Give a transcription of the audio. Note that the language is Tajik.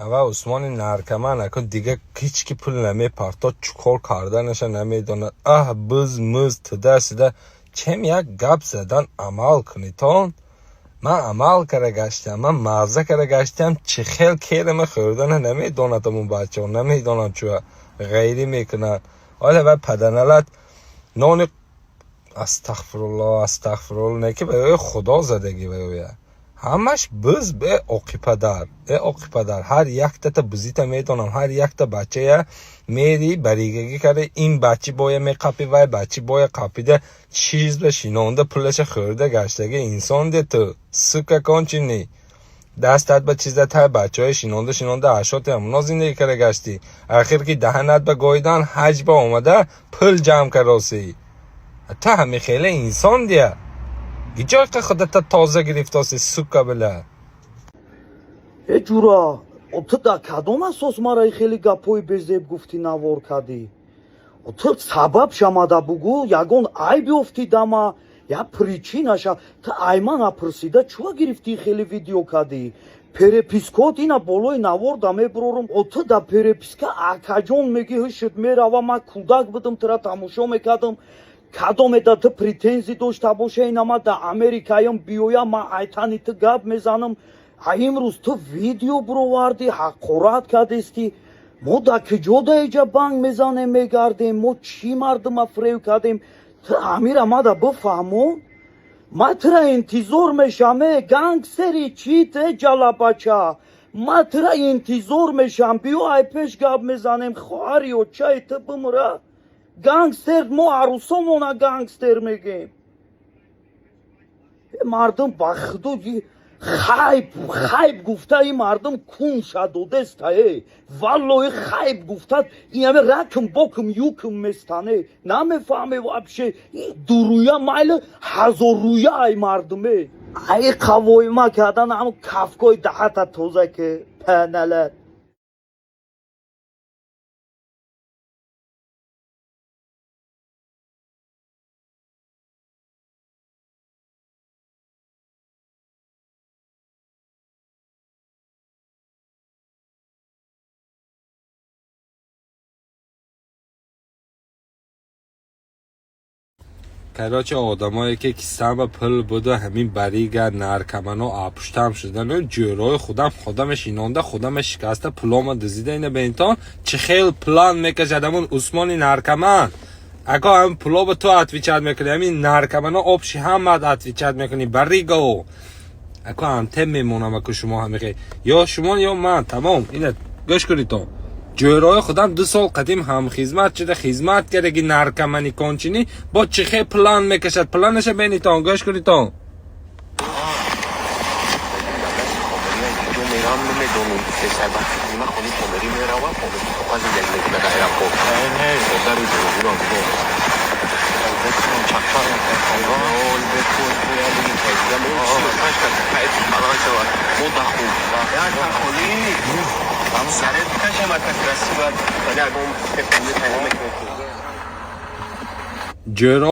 اول عثمان نرکمن اکن دیگه هیچ کی پول نمیپرتا چکار کردنش نمیدونه. بز مز تده سیده چم یک گپ زدن عمل کنیتون. من عمل کرده گشتم، من مغزه کرده گشتم، چه خیل کیرم خوردن نمیدونم اون بچه ها نمیدونم چوه غیری میکنن. حالا و پدنالت نان استغفرالله نه که به خدا زدگی به همش بز به عاقی پدر هر یک تا بزیت میدونم، هر یک تا بچه میری بریگگی کرده این بچه باید میقپی و بچه باید قپیده چیز به شینونده پولش خورده گشتگی انسان ده تو سکه کن چی نی دستت به چیزه تا بچه های شینونده عشاتی همونا زندگی کرده گشتی. اخیر که دهنت به گایدن حج با اومده پول جمع کراسی تا همی خیلی انسان دیه گیجای که خودت تازه گرفتاسی سکه بله ای جورا تو دا کدوم اساس مرای خیلی گپوی بزیب گفتی نوار کدی تو سبب شماده بگو یگون ای بیفتی دما یا پریچیناша تو ایمان اپرسیده چوا گرفتی خیلی ویدیو کدی перепискот ина болои наворда мебурорум ото да переписка акаҷон меги ҳушуд мерава ман кӯдак будам тура тамошо мекардам кадомеда ту претензӣ дошта боша инама да америкаём биёям ман айтани ту гап мезанам имрӯз ту видео буровардӣ ҳақорат кардисти мо да киҷода иҷа банк мезанем мегардем мо чӣ мардума фрев кардем ту амира мада бифаҳмон ما ترا انتظار میشم گانگستری چی ته جلابچا ما ترا انتظار میشم بیو ای پیش گاب میزنم خواهری و چای ته بمره گانگستر ما عروسامونا گانگستر میگیم مردم بخدو خایب گفته این مردم کون شدودست والله خایب گفته این همه رکم باکم یوکم مستانه نمیفهمه وابشه درویا مایل هزار رویا ای مردمه ای قوای ما کردن همون کفکای دهتا توزه که پنلت کراچه آدمایی که کسم پل بوده همین بریگه نرکمن و اپشتم شدن و جورای خودمش اینانده خودمش شکسته پلام دزیده اینه به اینتان چه خیل پلان میکشدمون عثمانی نرکمن اگه هم پلا به تو اتویچت میکنی همین نرکمن ها آبشی هم اتویچت میکنی بریگه و اگه هم تم میمونم اگه شما هم میخوای یا شما یا من تمام اینه گوش کنید تو جورای خودم 2 سال قدیم هم خدمت شده خدمت کرده که نرکمنی کنچینی با چخه پلان میکشد پلانش بینی تا گوش کنی تا جورا